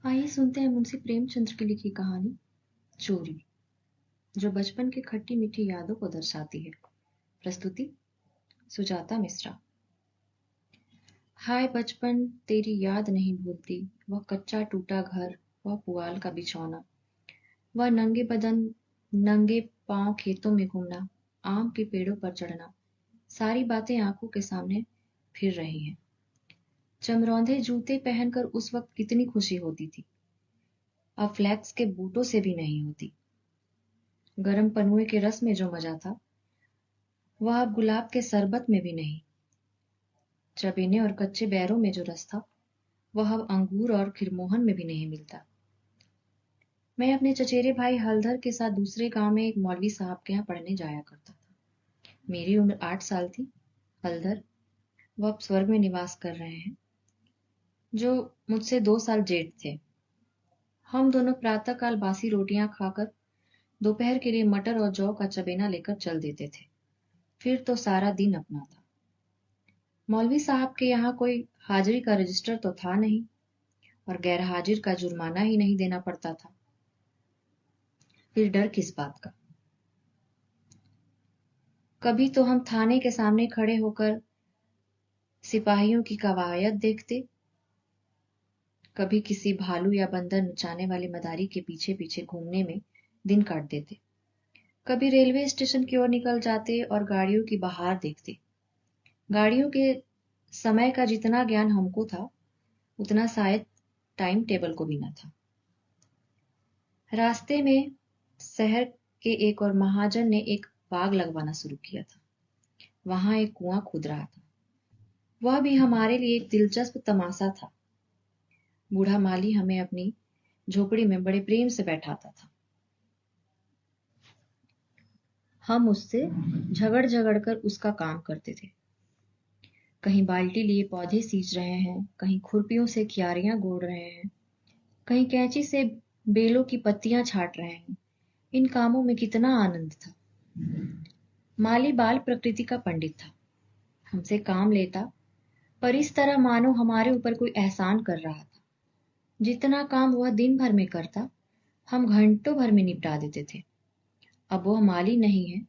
आइए सुनते हैं मुंशी प्रेमचंद्र की लिखी कहानी चोरी, जो बचपन की खट्टी मीठी यादों को दर्शाती है। प्रस्तुति सुजाता मिश्रा। हाय बचपन, तेरी याद नहीं भूलती। वह कच्चा टूटा घर, वह पुआल का बिछौना, वह नंगे बदन नंगे पांव खेतों में घूमना, आम के पेड़ों पर चढ़ना, सारी बातें आंखों के सामने फिर रही हैं। चमरौंधे जूते पहनकर उस वक्त कितनी खुशी होती थी, अब फ्लैक्स के बूटों से भी नहीं होती। गरम पनुए के रस में जो मजा था, वह अब गुलाब के शरबत में भी नहीं। चबेने और कच्चे बैरों में जो रस था, वह अब अंगूर और खिरमोहन में भी नहीं मिलता। मैं अपने चचेरे भाई हलधर के साथ दूसरे गांव में एक मौलवी साहब के यहाँ पढ़ने जाया करता था। मेरी उम्र 8 साल थी। हलधर, वह अब स्वर्ग में निवास कर रहे हैं, जो मुझसे 2 साल जेठ थे। हम दोनों प्रातःकाल बासी रोटियां खाकर दोपहर के लिए मटर और जौ का चबेना लेकर चल देते थे। फिर तो सारा दिन अपना था। मौलवी साहब के यहाँ कोई हाजिरी का रजिस्टर तो था नहीं, और गैर हाजिर का जुर्माना ही नहीं देना पड़ता था। फिर डर किस बात का। कभी तो हम थाने के सामने खड़े होकर सिपाहियों की कवायद देखते, कभी किसी भालू या बंदर नचाने वाले मदारी के पीछे पीछे घूमने में दिन काट देते, कभी रेलवे स्टेशन की ओर निकल जाते और गाड़ियों की बहार देखते। गाड़ियों के समय का जितना ज्ञान हमको था, उतना शायद टाइम टेबल को भी न था। रास्ते में शहर के एक और महाजन ने एक बाग लगवाना शुरू किया था। वहां एक कुआं खुद रहा था। वह भी हमारे लिए एक दिलचस्प तमाशा था। बूढ़ा माली हमें अपनी झोपड़ी में बड़े प्रेम से बैठाता था। हम उससे झगड़ झगड़ कर उसका काम करते थे। कहीं बाल्टी लिए पौधे सींच रहे हैं, कहीं खुरपियों से क्यारियां गोड़ रहे हैं, कहीं कैंची से बेलों की पत्तियां छाट रहे हैं। इन कामों में कितना आनंद था। माली बाल प्रकृति का पंडित था। हमसे काम लेता, पर इस तरह मानो हमारे ऊपर कोई एहसान कर रहा था। जितना काम वह दिन भर में करता, हम घंटों भर में निपटा देते थे। अब वह माली नहीं है,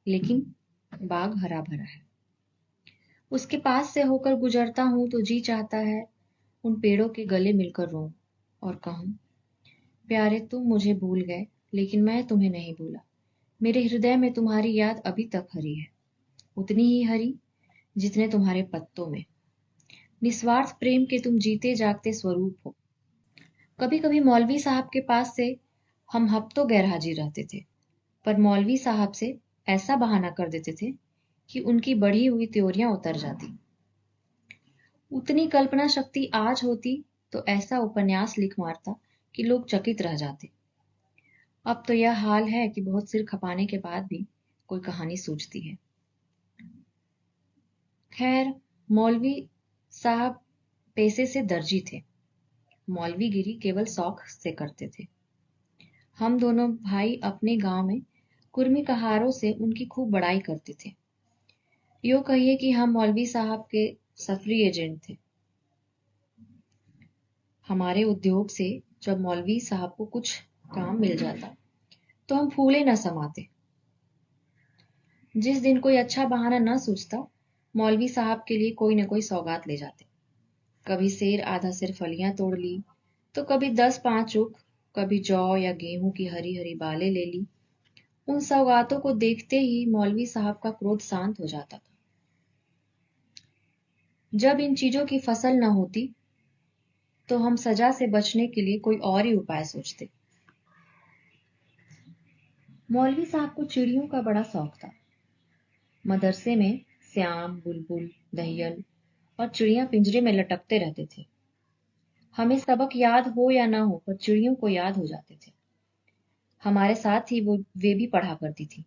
लेकिन बाग हरा भरा है। उसके पास से होकर गुजरता हूं तो जी चाहता है उन पेड़ों के गले मिलकर रोऊं और कहूं, प्यारे तुम मुझे भूल गए, लेकिन मैं तुम्हें नहीं भूला। मेरे हृदय में तुम्हारी याद अभी तक हरी है, उतनी ही हरी जितने तुम्हारे पत्तों में। निस्वार्थ प्रेम के तुम जीते जागते स्वरूप हो। कभी कभी मौलवी साहब के पास से हम हफ्तों गैर हाजिर रहते थे, पर मौलवी साहब से ऐसा बहाना कर देते थे कि उनकी बढ़ी हुई त्योरियां उतर जाती। उतनी कल्पना शक्ति आज होती तो ऐसा उपन्यास लिख मारता कि लोग चकित रह जाते। अब तो यह हाल है कि बहुत सिर खपाने के बाद भी कोई कहानी सूझती है। खैर, मौलवी साहब पेशे से दर्जी थे। मौलवीगिरी केवल शौक से करते थे। हम दोनों भाई अपने गांव में कुर्मी कहारों से उनकी खूब बड़ाई करते थे। यूं कहिए कि हम मौलवी साहब के सफरी एजेंट थे। हमारे उद्योग से जब मौलवी साहब को कुछ काम मिल जाता, तो हम फूले न समाते। जिस दिन कोई अच्छा बहाना न सूझता, मौलवी साहब के लिए कोई न कोई सौगात ले जाते। कभी सेर आधा सिर फलियां तोड़ ली, तो कभी 10 5 उख, कभी जौ या गेहूं की हरी हरी बालें ले ली। उन सौगातों को देखते ही मौलवी साहब का क्रोध शांत हो जाता था। जब इन चीजों की फसल न होती, तो हम सजा से बचने के लिए कोई और ही उपाय सोचते। मौलवी साहब को चिड़ियों का बड़ा शौक था। मदरसे में श्याम, बुलबुल, दहियल और चिड़ियां पिंजरे में लटकते रहते थे। हमें सबक याद हो या ना हो, पर चिड़ियों को याद हो जाते थे। हमारे साथ ही वे भी पढ़ा करती थी।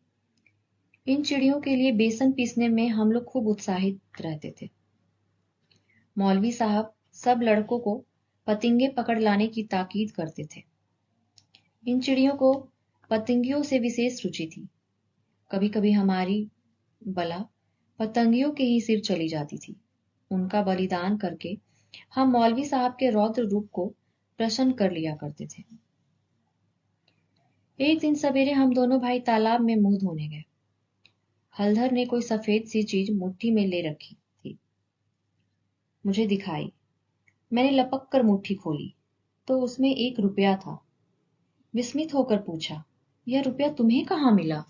इन चिड़ियों के लिए बेसन पीसने में हम लोग खूब उत्साहित रहते थे। मौलवी साहब सब लड़कों को पतंगे पकड़ लाने की ताकीद करते थे। इन चिड़ियों को पतंगियों से विशेष रुचि थी। कभी कभी हमारी बला पतंगियों के ही सिर चली जाती थी। उनका बलिदान करके हम मौलवी साहब के रौद्र रूप को प्रसन्न कर लिया करते थे। एक दिन सवेरे हम दोनों भाई तालाब में मुंह धोने गए। हलधर ने कोई सफेद सी चीज मुट्ठी में ले रखी थी। मुझे दिखाई। मैंने लपक कर मुट्ठी खोली तो उसमें 1 रुपया था। विस्मित होकर पूछा, यह रुपया तुम्हें कहाँ मिला?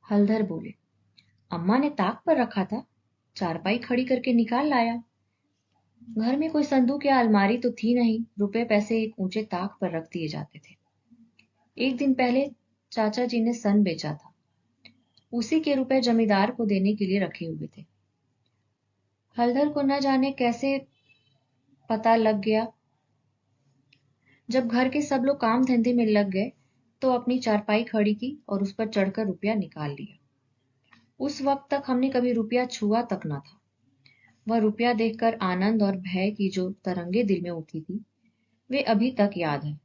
हलधर बोले, अम्मा ने ताक पर रखा था, चारपाई खड़ी करके निकाल लाया। घर में कोई संदूक या अलमारी तो थी नहीं, रुपए पैसे एक ऊंचे ताक पर रख दिए जाते थे। एक दिन पहले चाचा जी ने सन बेचा था, उसी के रुपए जमींदार को देने के लिए रखे हुए थे। हलधर को न जाने कैसे पता लग गया। जब घर के सब लोग काम धंधे में लग गए तो अपनी चारपाई खड़ी की और उस पर चढ़कर रुपया निकाल लिया। उस वक्त तक हमने कभी रुपया छुआ तक न था। वह रुपया देखकर आनंद और भय की जो तरंगे दिल में उठी थी, वे अभी तक याद है।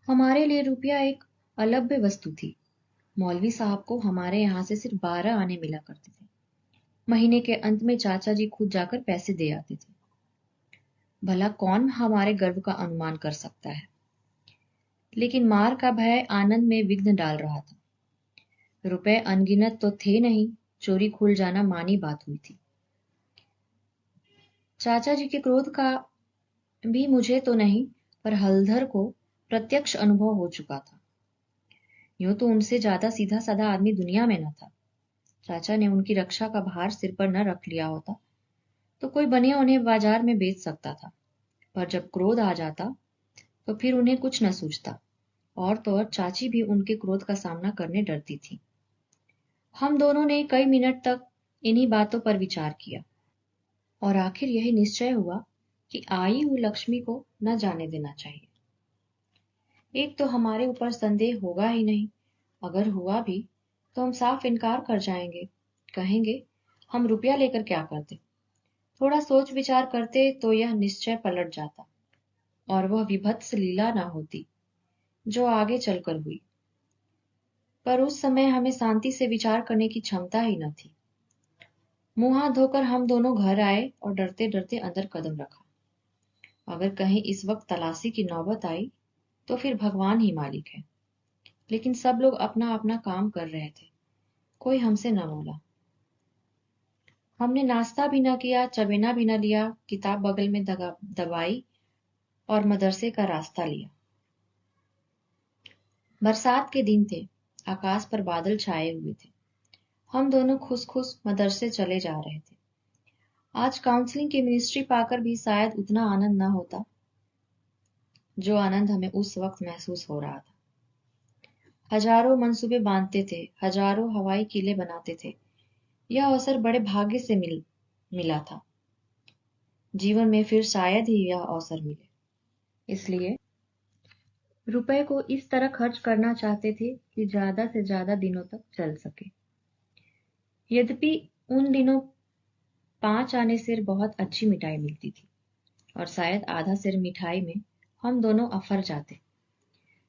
हमारे लिए रुपया एक अलभ्य वस्तु थी। मौलवी साहब को हमारे यहाँ से सिर्फ 12 आने मिला करते थे। महीने के अंत में चाचा जी खुद जाकर पैसे दे आते थे। भला कौन हमारे गर्व का अनुमान कर सकता है। लेकिन मार का भय आनंद में विघ्न डाल रहा था। रुपए अनगिनत तो थे नहीं, चोरी खुल जाना मानी बात हुई थी। चाचा जी के क्रोध का भी मुझे तो नहीं, पर हलधर को प्रत्यक्ष अनुभव हो चुका था। यूं तो उनसे ज्यादा सीधा साधा आदमी दुनिया में न था। चाचा ने उनकी रक्षा का भार सिर पर न रख लिया होता तो कोई बनिया उन्हें बाजार में बेच सकता था, पर जब क्रोध आ जाता तो फिर उन्हें कुछ न सूझता। और तो और चाची भी उनके क्रोध का सामना करने डरती थी। हम दोनों ने कई मिनट तक इन्हीं बातों पर विचार किया और आखिर यही निश्चय हुआ कि आई हुई लक्ष्मी को न जाने देना चाहिए। एक तो हमारे ऊपर संदेह होगा ही नहीं, अगर हुआ भी तो हम साफ इनकार कर जाएंगे, कहेंगे हम रुपया लेकर क्या करते। थोड़ा सोच विचार करते तो यह निश्चय पलट जाता और वह विभत्स लीला ना होती जो आगे चलकर हुई। पर उस समय हमें शांति से विचार करने की क्षमता ही न थी। मुंह हाथ धोकर हम दोनों घर आए और डरते डरते अंदर कदम रखा। अगर कहीं इस वक्त तलाशी की नौबत आई तो फिर भगवान ही मालिक है। लेकिन सब लोग अपना अपना काम कर रहे थे, कोई हमसे न बोला। हमने नाश्ता भी न किया, चबेना भी न लिया, किताब बगल में दबाई और मदरसे का रास्ता लिया। बरसात के दिन थे, आकाश पर बादल छाए हुए थे। हम दोनों खुश खुश मदरसे चले जा रहे थे। आज काउंसलिंग की मिनिस्ट्री पाकर भी शायद उतना आनंद न होता जो आनंद हमें उस वक्त महसूस हो रहा था। हजारों मंसूबे बांधते थे, हजारों हवाई किले बनाते थे। यह अवसर बड़े भाग्य से मिला था। जीवन में फिर शायद ही यह अवसर मिले, इसलिए रुपए को इस तरह खर्च करना चाहते थे कि ज्यादा से ज्यादा दिनों तक चल सके। यद्यपि उन दिनों 5 आने सिर बहुत अच्छी मिठाई मिलती थी और शायद आधा सिर मिठाई में हम दोनों अफर जाते।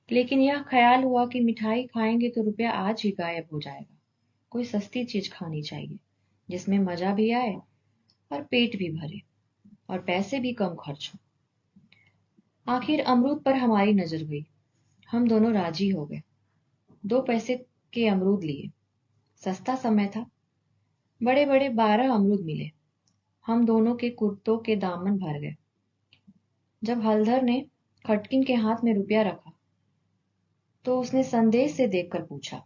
लेकिन यह ख्याल हुआ कि मिठाई खाएंगे तो रुपया आज ही गायब हो जाएगा। कोई सस्ती चीज खानी चाहिए जिसमें मजा भी आए और पेट भी भरे और पैसे भी कम खर्च हो। आखिर अमरूद पर हमारी नजर गई। हम दोनों राजी हो गए। 2 पैसे के अमरूद लिए। सस्ता समय था। बड़े बड़े 12 अमरूद मिले। हम दोनों के कुर्तों के दामन भर गए। जब हलधर ने खटकिन के हाथ में रुपया रखा तो उसने संदेह से देखकर पूछा,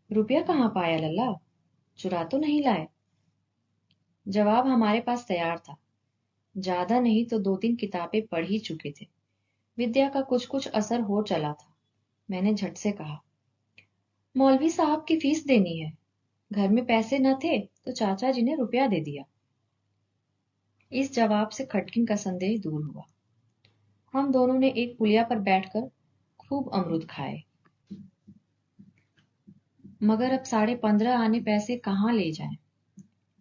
रुपया कहाँ पाया लल्ला? चुरा तो नहीं लाए? जवाब हमारे पास तैयार था। ज्यादा नहीं तो 2-3 किताबें पढ़ ही चुके थे। विद्या का कुछ कुछ असर हो चला था। मैंने झट से कहा, मौलवी साहब की फीस देनी है। घर में पैसे न थे तो चाचा जी ने रुपया दे दिया। इस जवाब से खटकिन का संदेह दूर हुआ। हम दोनों ने एक पुलिया पर बैठकर खूब अमरूद खाए। मगर अब 15.5 आने पैसे कहाँ ले जाएं?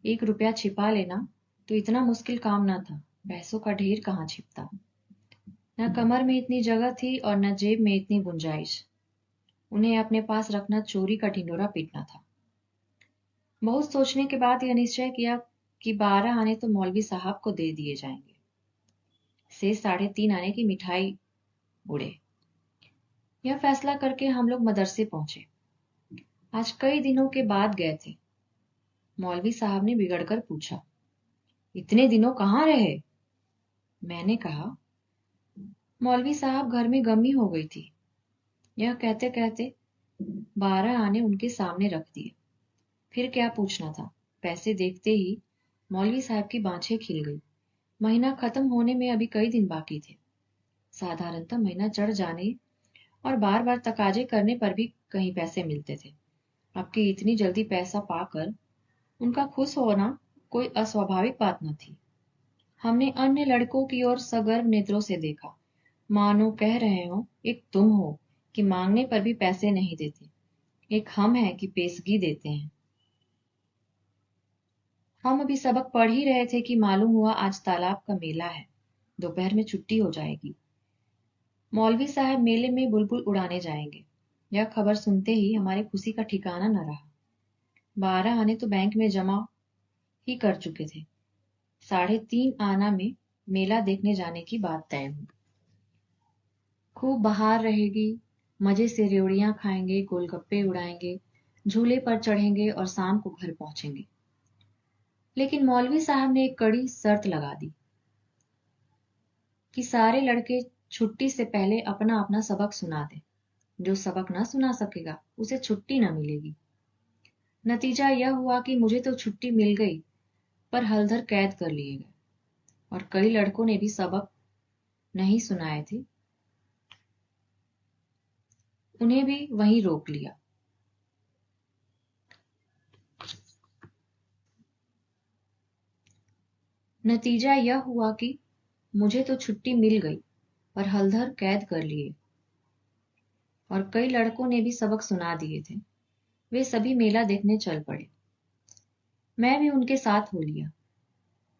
1 रुपया छिपा लेना तो इतना मुश्किल काम न था। पैसों का ढेर कहाँ छिपता। न कमर में इतनी जगह थी और न जेब में इतनी गुंजाइश। उन्हें अपने पास रखना चोरी का ढिंढोरा पीटना था। बहुत सोचने के बाद यह निश्चय किया कि 12 आने तो मौलवी साहब को दे दिए जाएंगे। से 3:30 आने की मिठाई उड़े। यह फैसला करके हम लोग मदरसे पहुंचे। आज कई दिनों के बाद गए थे। मौलवी साहब ने बिगड़कर पूछा, इतने दिनों कहाँ रहे? मैंने कहा, मौलवी साहब घर में गमी हो गई थी। यह कहते कहते 12 आने उनके सामने रख दिए। फिर क्या पूछना था? पैसे देखते ही मौलवी साहब की बाँछें खिल गई। महीना खत्म होने में अभी कई दिन बाकी थे। साधारणतः महीना चढ़ जाने और बार बार तकाजे करने पर भी कहीं पैसे मिलते थे। अब की इतनी जल्दी पैसा पाकर उनका खुश होना कोई अस्वाभाविक बात न थी। हमने अन्य लड़कों की ओर सगर्व नेत्रों से देखा, मानो कह रहे हो, एक तुम हो कि मांगने पर भी पैसे नहीं देते, एक हम हैं कि पेशगी देते हैं। हम अभी सबक पढ़ ही रहे थे कि मालूम हुआ आज तालाब का मेला है, दोपहर में छुट्टी हो जाएगी। मौलवी साहब मेले में बुलबुल उड़ाने जाएंगे। यह खबर सुनते ही हमारे खुशी का ठिकाना न रहा। 12 आने तो बैंक में जमा ही कर चुके थे। 3:30 आना में मेला देखने जाने की बात तय हुई। खूब बहार रहेगी, मजे से रेवड़ियां खाएंगे, गोलगप्पे उड़ाएंगे, झूले पर चढ़ेंगे और शाम को घर पहुंचेंगे। लेकिन मौलवी साहब ने एक कड़ी शर्त लगा दी कि सारे लड़के छुट्टी से पहले अपना अपना सबक सुना दें। जो सबक न सुना सकेगा उसे छुट्टी न मिलेगी। नतीजा यह हुआ कि मुझे तो छुट्टी मिल गई, पर हलधर कैद कर लिए गए और कई लड़कों ने भी सबक नहीं सुनाए थे, उन्हें भी वहीं रोक लिया। नतीजा यह हुआ कि मुझे तो छुट्टी मिल गई, पर हलधर कैद कर लिए और कई लड़कों ने भी सबक सुना दिए थे। वे सभी मेला देखने चल पड़े। मैं भी उनके साथ हो लिया।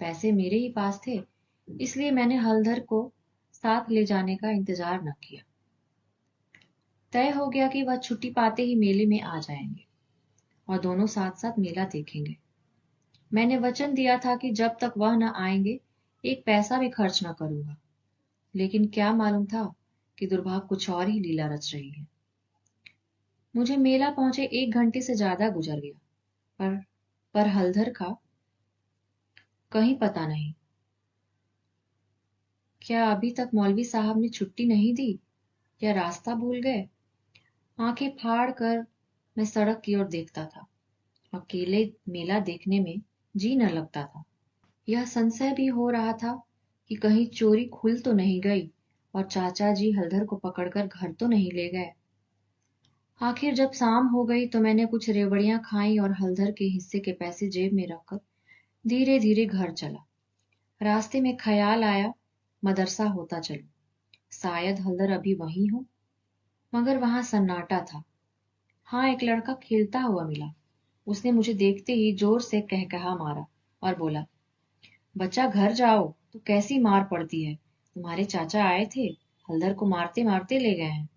पैसे मेरे ही पास थे, इसलिए मैंने हलधर को साथ ले जाने का इंतजार न किया। तय हो गया कि वह छुट्टी पाते ही मेले में आ जाएंगे और दोनों साथ साथ मेला देखेंगे। मैंने वचन दिया था कि जब तक वह न आएंगे एक पैसा भी खर्च न करूंगा। लेकिन क्या मालूम था कि दुर्भाग्य कुछ और ही लीला रच रही है। मुझे मेला पहुंचे 1 घंटे से ज्यादा गुजर गया, पर हलधर का कहीं पता नहीं। क्या अभी तक मौलवी साहब ने छुट्टी नहीं दी या रास्ता भूल गए? आंखें फाड़ कर मैं सड़क की ओर देखता था। अकेले मेला देखने में जी न लगता था। यह संशय भी हो रहा था कि कहीं चोरी खुल तो नहीं गई और चाचा जी हलधर को पकड़कर घर तो नहीं ले गए। आखिर जब शाम हो गई तो मैंने कुछ रेवड़ियां खाई और हलधर के हिस्से के पैसे जेब में रखकर धीरे धीरे घर चला। रास्ते में ख्याल आया, मदरसा होता चलूं। शायद हलधर अभी वहीं हो, मगर वहां सन्नाटा था। हाँ, एक लड़का खेलता हुआ मिला। उसने मुझे देखते ही जोर से कहकहा मारा और बोला, बच्चा घर जाओ तो कैसी मार पड़ती है। तुम्हारे चाचा आए थे, हलधर को मारते मारते ले गए हैं।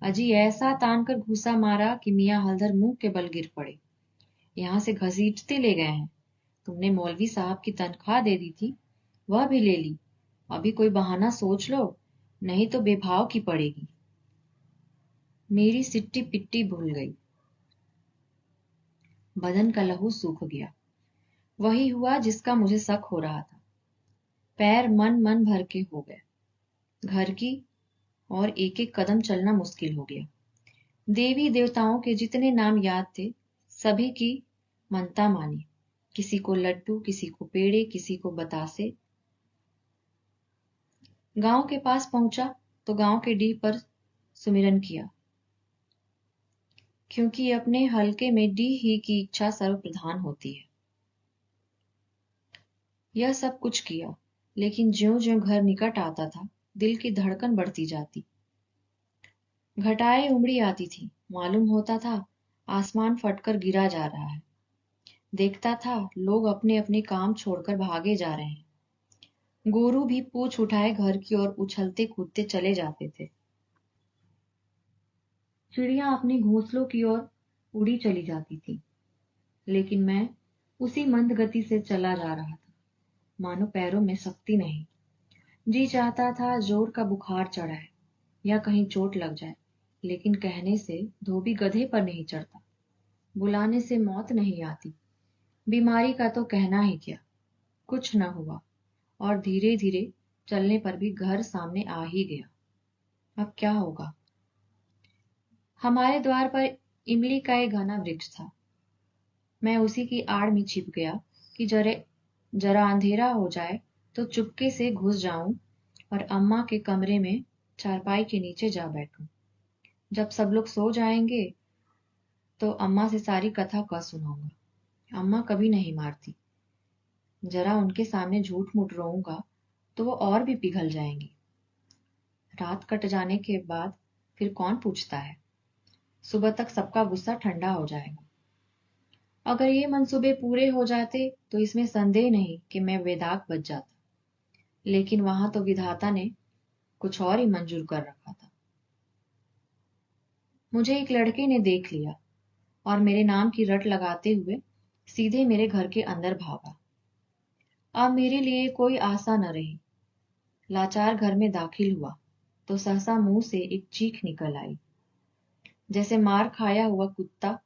अजी ऐसा तान कर घूसा मारा कि मियाँ हलधर मुंह के बल गिर पड़े। यहाँ से घसीटते ले गए हैं। तुमने मौलवी साहब की तनख्वाह दे दी थी, वह भी ले ली। अभी कोई बहाना सोच लो, नहीं तो बेभाव की पड़ेगी। मेरी सिट्टी पिट्टी भूल गई। बदन का लहू सूख गया। वही हुआ जिसका मुझे शक हो रहा था। पैर मन मन भर के हो गए। घर की और एक एक कदम चलना मुश्किल हो गया। देवी देवताओं के जितने नाम याद थे, सभी की मनता मानी। किसी को लड्डू, किसी को पेड़े, किसी को बतासे। गांव के पास पहुंचा तो गांव के डीह पर सुमिरन किया, क्योंकि अपने हलके में डीह ही की इच्छा सर्वप्रधान होती है। यह सब कुछ किया, लेकिन ज्यों-ज्यों घर निकट आता था, दिल की धड़कन बढ़ती जाती। घटाएं उमड़ी आती थी। मालूम होता था आसमान फटकर गिरा जा रहा है। देखता था लोग अपने अपने काम छोड़कर भागे जा रहे हैं। गोरू भी पूछ उठाए घर की ओर उछलते कूदते चले जाते थे। चिड़िया अपने घोंसलों की ओर उड़ी चली जाती थी। लेकिन मैं उसी मंद गति से चला जा रहा था, मानो पैरों में शक्ति नहीं। जी चाहता था जोर का बुखार चढ़ाए या कहीं चोट लग जाए, लेकिन कहने से धोबी गधे पर नहीं चढ़ता, बुलाने से मौत नहीं आती। बीमारी का तो कहना ही क्या, कुछ न हुआ और धीरे धीरे चलने पर भी घर सामने आ ही गया। अब क्या होगा? हमारे द्वार पर इमली का एक घना वृक्ष था। मैं उसी की आड़ में छिप गया कि जरा अंधेरा हो जाए तो चुपके से घुस जाऊं और अम्मा के कमरे में चारपाई के नीचे जा बैठूं। जब सब लोग सो जाएंगे तो अम्मा से सारी कथा कह सुनाऊंगा। अम्मा कभी नहीं मारती। जरा उनके सामने झूठ मूठ रोऊंगा तो वो और भी पिघल जाएंगी। रात कट जाने के बाद फिर कौन पूछता है? सुबह तक सबका गुस्सा ठंडा हो जाएगा। अगर ये मंसूबे पूरे हो जाते तो इसमें संदेह नहीं कि मैं बेदाग बच जाता, लेकिन वहां तो विधाता ने कुछ और ही मंजूर कर रखा था। मुझे एक लड़के ने देख लिया और मेरे नाम की रट लगाते हुए सीधे मेरे घर के अंदर भागा। अब मेरे लिए कोई आशा न रही। लाचार घर में दाखिल हुआ तो सहसा मुंह से एक चीख निकल आई, जैसे मार खाया हुआ कुत्ता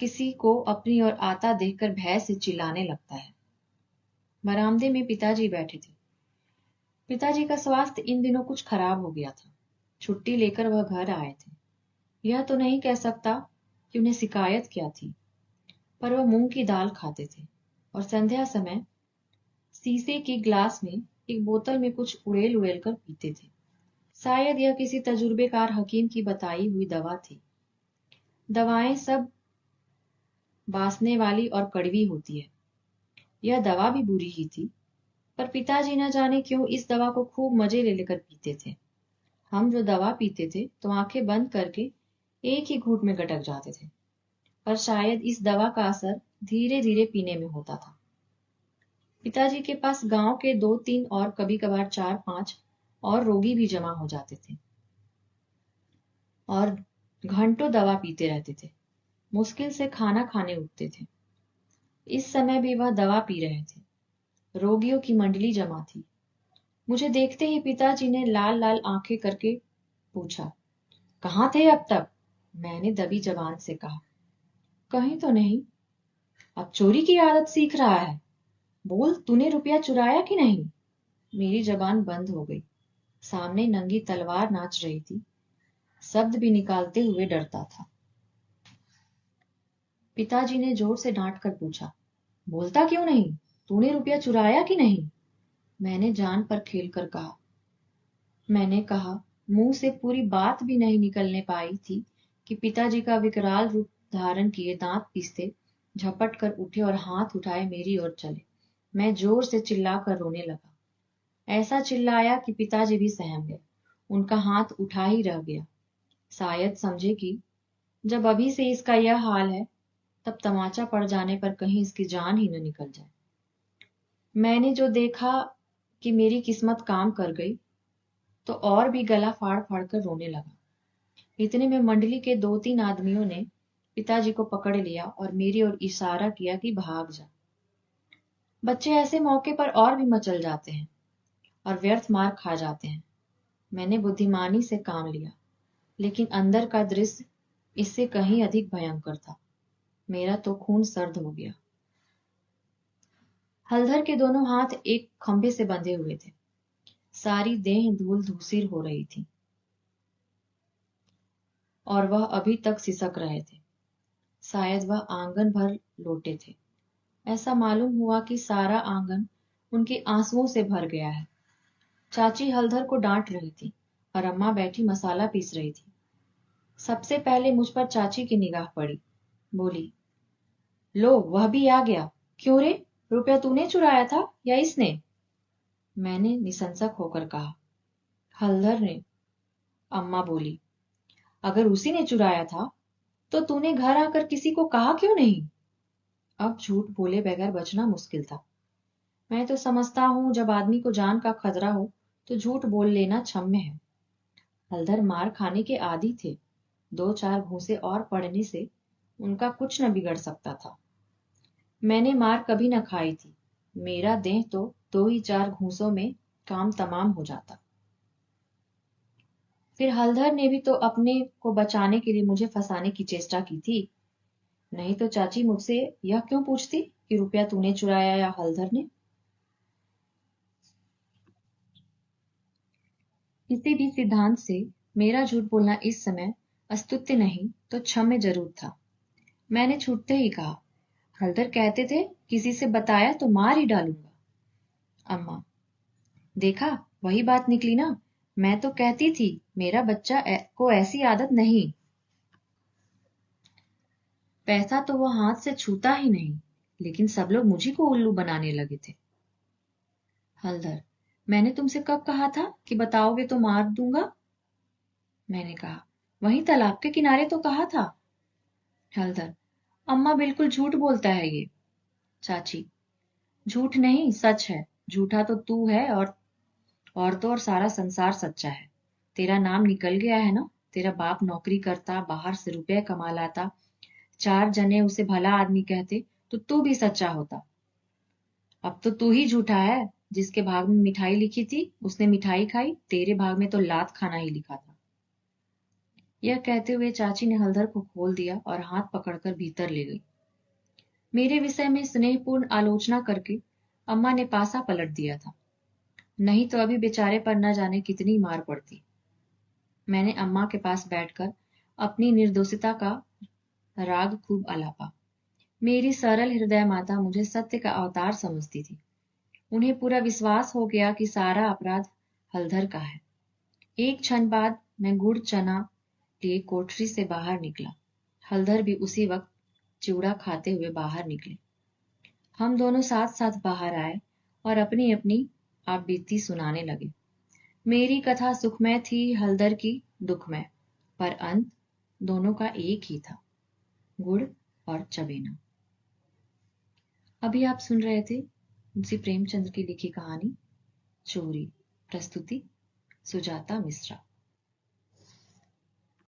किसी को अपनी ओर आता देखकर भय से चिल्लाने लगता है। बरामदे में पिताजी बैठे थे। पिताजी का स्वास्थ्य इन दिनों कुछ खराब हो गया था। छुट्टी लेकर वह घर आए थे। यह तो नहीं कह सकता कि उन्हें शिकायत क्या थी, पर वह मूंग की दाल खाते थे और संध्या समय शीशे की ग्लास में एक बोतल में कुछ उड़ेल उड़ेल कर पीते थे। शायद यह किसी तजुर्बेकार हकीम की बताई हुई दवा थी। दवाएं सब बासने वाली और कड़वी होती है। यह दवा भी बुरी ही थी, पर पिताजी न जाने क्यों इस दवा को खूब मजे ले लेकर पीते थे। हम जो दवा पीते थे तो आंखें बंद करके एक ही घूंट में गटक जाते थे, पर शायद इस दवा का असर धीरे धीरे पीने में होता था। पिताजी के पास गांव के 2-3 और कभी कभार 4-5 और रोगी भी जमा हो जाते थे और घंटों दवा पीते रहते थे। मुश्किल से खाना खाने उठते थे। इस समय भी वह दवा पी रहे थे। रोगियों की मंडली जमा थी। मुझे देखते ही पिताजी ने लाल लाल आंखें करके पूछा, कहाँ थे अब तक? मैंने दबी जबान से कहा, कहीं तो नहीं। अब चोरी की आदत सीख रहा है। बोल, तूने रुपया चुराया कि नहीं? मेरी जबान बंद हो गई। सामने नंगी तलवार नाच रही थी। शब्द भी निकालते हुए डरता था। पिताजी ने जोर से डांट कर पूछा, बोलता क्यों नहीं? तूने रुपया चुराया कि नहीं? मैंने जान पर खेल कर कहा। मैंने कहा, मुंह से पूरी बात भी नहीं निकलने पाई थी कि पिताजी का विकराल रूप धारण किए दांत पीसते झपट कर उठे और हाथ उठाए मेरी ओर चले। मैं जोर से चिल्लाकर रोने लगा। ऐसा चिल्लाया कि पिताजी भी सहम गए। उनका हाथ उठा ही रह गया। शायद समझे कि जब अभी से इसका यह हाल है, तब तमाचा पड़ जाने पर कहीं इसकी जान ही न निकल जाए। मैंने जो देखा कि मेरी किस्मत काम कर गई, तो और भी गला फाड़ फाड़ कर रोने लगा। इतने में मंडली के 2-3 आदमियों ने पिताजी को पकड़ लिया और मेरी ओर इशारा किया कि भाग जा। बच्चे ऐसे मौके पर और भी मचल जाते हैं और व्यर्थ मार खा जाते हैं। मैंने बुद्धिमानी से काम लिया, लेकिन अंदर का दृश्य इससे कहीं अधिक भयंकर था। मेरा तो खून सर्द हो गया। हलधर के दोनों हाथ एक खंभे से बंधे हुए थे। सारी देह धूल धूसिर हो रही थी और वह अभी तक सिसक रहे थे। शायद वह आंगन भर लोटे थे। ऐसा मालूम हुआ कि सारा आंगन उनके आंसुओं से भर गया है। चाची हलधर को डांट रही थी और अम्मा बैठी मसाला पीस रही थी। सबसे पहले मुझ पर चाची की निगाह पड़ी। बोली, लो, वह भी आ गया। क्यों रे, रुपया तूने चुराया था या इसने? मैंने निसंसक होकर कहा। हलधर ने। अम्मा बोली, अगर उसी ने चुराया था तो तूने घर आकर किसी को कहा क्यों नहीं? अब झूठ बोले बगैर बचना मुश्किल था। मैं तो समझता हूं जब आदमी को जान का खतरा हो तो झूठ बोल लेना क्षम्य है। हलधर मार खाने के आदी थे। 2-4 घूंसे और पड़ने से उनका कुछ न बिगड़ सकता था। मैंने मार कभी न खाई थी। मेरा देह तो 2 ही 4 घूंसों में काम तमाम हो जाता। फिर हलधर ने भी तो अपने को बचाने के लिए मुझे फंसाने की चेष्टा की थी। नहीं तो चाची मुझसे यह क्यों पूछती कि रुपया तूने चुराया या हलधर ने। किसी भी सिद्धांत से मेरा झूठ बोलना इस समय अस्तुत्य नहीं तो क्षम्य जरूर था। मैंने छूटते ही कहा, हलधर कहते थे किसी से बताया तो मार ही डालूंगा। अम्मा, देखा, वही बात निकली ना। मैं तो कहती थी मेरा बच्चा को ऐसी आदत नहीं। पैसा तो वो हाथ से छूता ही नहीं, लेकिन सब लोग मुझी को उल्लू बनाने लगे थे। हलधर, मैंने तुमसे कब कहा था कि बताओगे तो मार दूंगा। मैंने कहा, वहीं तालाब के किनारे तो कहा था। हलधर, अम्मा बिल्कुल झूठ बोलता है ये। चाची, झूठ नहीं सच है। झूठा तो तू है और तो और सारा संसार सच्चा है। तेरा नाम निकल गया है ना। तेरा बाप नौकरी करता, बाहर से रुपए कमा लाता, 4 जने उसे भला आदमी कहते तो तू भी सच्चा होता। अब तो तू ही झूठा है। जिसके भाग में मिठाई लिखी थी उसने मिठाई खाई, तेरे भाग में तो लात खाना ही लिखा था। यह कहते हुए चाची ने हलधर को खोल दिया और हाथ पकड़कर भीतर ले गई। मेरे विषय में स्नेहपूर्ण आलोचना करके अम्मा ने पासा पलट दिया था। नहीं तो अभी बेचारे पर न जाने कितनी मार पड़ती। मैंने अम्मा के पास बैठकर अपनी निर्दोषिता का राग खूब आलापा। मेरी सरल हृदय माता मुझे सत्य का अवतार समझती थी। उन्हें पूरा विश्वास हो गया कि सारा अपराध हलधर का है। एक क्षण बाद मैं गुड़ चना लिए कोठरी से बाहर निकला। हलधर भी उसी वक्त चिवड़ा खाते हुए बाहर निकले। हम दोनों साथ साथ बाहर आए और अपनी अपनी आप बीती सुनाने लगे। मेरी कथा सुखमय थी, हलदर की दुखमय, पर अंत दोनों का एक ही था, गुड़ और चबेना। अभी आप सुन रहे थे मुंशी प्रेमचंद्र की लिखी कहानी चोरी। प्रस्तुति सुजाता मिश्रा।